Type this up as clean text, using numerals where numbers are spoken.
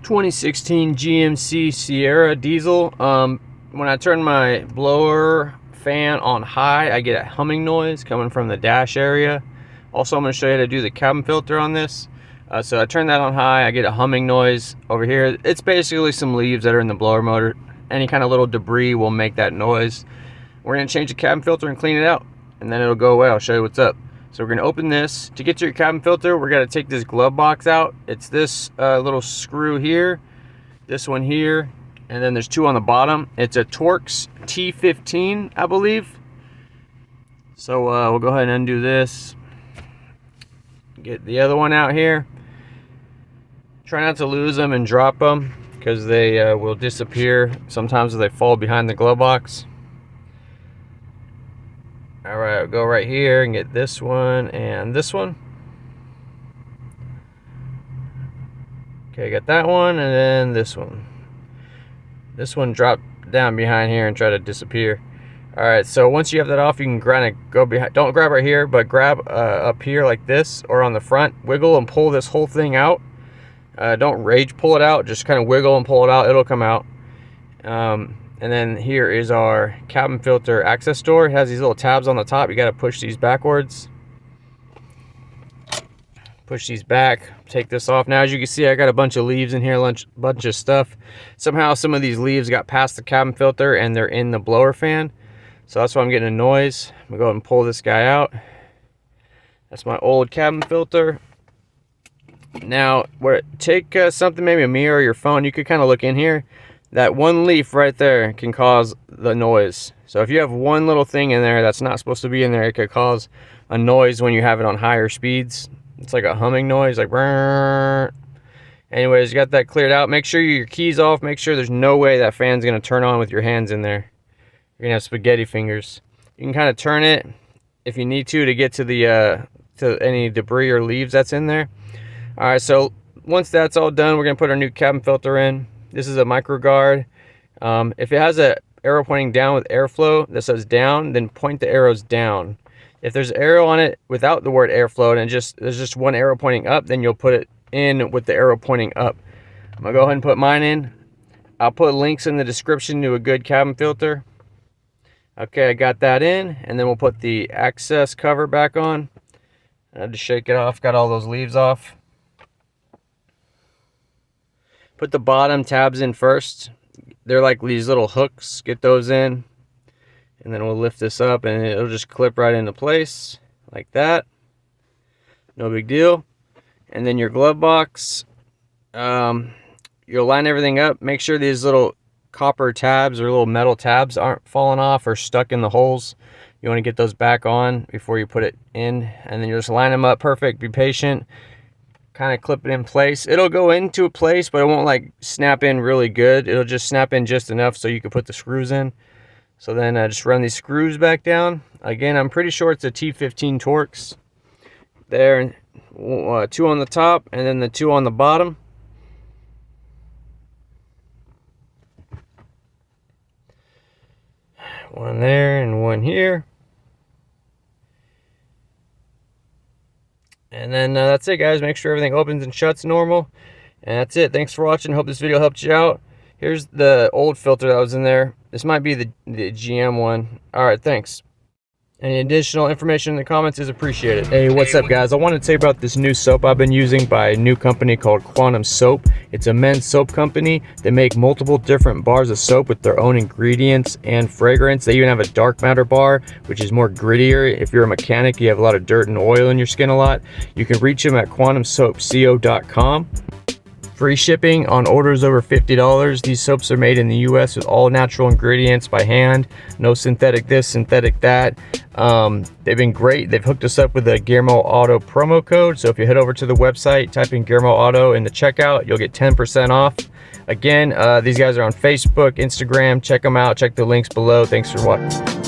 2016 GMC Sierra diesel. When I turn my blower fan on high, I get a humming noise coming from the dash area. Also, I'm going to show you how to do the cabin filter on this. So I turn that on high, I get a humming noise over here. It's basically some leaves that are in the blower motor. Any kind of little debris will make that noise. We're going to change the cabin filter and clean it out, and then it'll go away. I'll show you what's up. So we're going to open this. To get to your cabin filter, we're going to take this glove box out. It's this little screw here, this one here, and then there's two on the bottom. It's a Torx T15, I believe. So we'll go ahead and undo this. Get the other one out here. Try not to lose them and drop them, because they will disappear sometimes if they fall behind the glove box. All right, I'll go right here and get this one and this one. Okay, got that one, and then this one. This one dropped down behind here and try to disappear. All right, so once you have that off, you can kind of go behind. Don't grab right here, but grab up here like this, or on the front. Wiggle and pull this whole thing out. Don't rage pull it out. Just kind of wiggle and pull it out. It'll come out. And then here is our cabin filter access door. It has these little tabs on the top. You got to push these backwards. Push these back. Take this off. Now, as you can see, I got a bunch of leaves in here, bunch of stuff. Somehow, some of these leaves got past the cabin filter and they're in the blower fan. So that's why I'm getting a noise. I'm gonna go ahead and pull this guy out. That's my old cabin filter. Now, take something, maybe a mirror or your phone. You could kind of look in here. That one leaf right there can cause the noise. So if you have one little thing in there that's not supposed to be in there, it could cause a noise when you have it on higher speeds. It's like a humming noise, like brrr. Anyways, you got that cleared out. Make sure your key's off. Make sure there's no way that fan's gonna turn on with your hands in there. You're gonna have spaghetti fingers. You can kind of turn it if you need to get to the to any debris or leaves that's in there. All right, so once that's all done, we're gonna put our new cabin filter in. This is a micro guard. If it has an arrow pointing down with airflow that says down, then point the arrows down. If there's an arrow on it without the word airflow and there's just one arrow pointing up, then you'll put it in with the arrow pointing up. I'm gonna go ahead and put mine in. I'll put links in the description to a good cabin filter. Okay, I got that in, and then we'll put the access cover back on. I had to shake it off, got all those leaves off. Put the bottom tabs in first. They're like these little hooks. Get those in. And then we'll lift this up and it'll just clip right into place like that. No big deal. And then your glove box. You'll line everything up. Make sure these little copper tabs or little metal tabs aren't falling off or stuck in the holes. You want to get those back on before you put it in. And then you just line them up perfect. Be patient. Kind of clip it in place. It'll go into a place, but it won't like snap in really good. It'll just snap in just enough so you can put the screws in. So then just run these screws back down. Again, I'm pretty sure it's a T15 Torx. There, two on the top and then the two on the bottom. One there and one here. And then that's it, guys. Make sure everything opens and shuts normal. And that's it. Thanks for watching. Hope this video helped you out. Here's the old filter that was in there. This might be the GM one. All right, thanks. Any additional information in the comments is appreciated. Hey, what's up, guys? I wanted to tell you about this new soap I've been using by a new company called Quantum Soap. It's a men's soap company. They make multiple different bars of soap with their own ingredients and fragrance. They even have a dark matter bar, which is more grittier. If you're a mechanic, you have a lot of dirt and oil in your skin a lot. You can reach them at quantumsoapco.com. Free shipping on orders over $50. These soaps are made in the US with all natural ingredients by hand. No synthetic this, synthetic that. They've been great. They've hooked us up with a Guillermo Auto promo code. So if you head over to the website, type in Guillermo Auto in the checkout, you'll get 10% off. Again, these guys are on Facebook, Instagram. Check them out. Check the links below. Thanks for watching.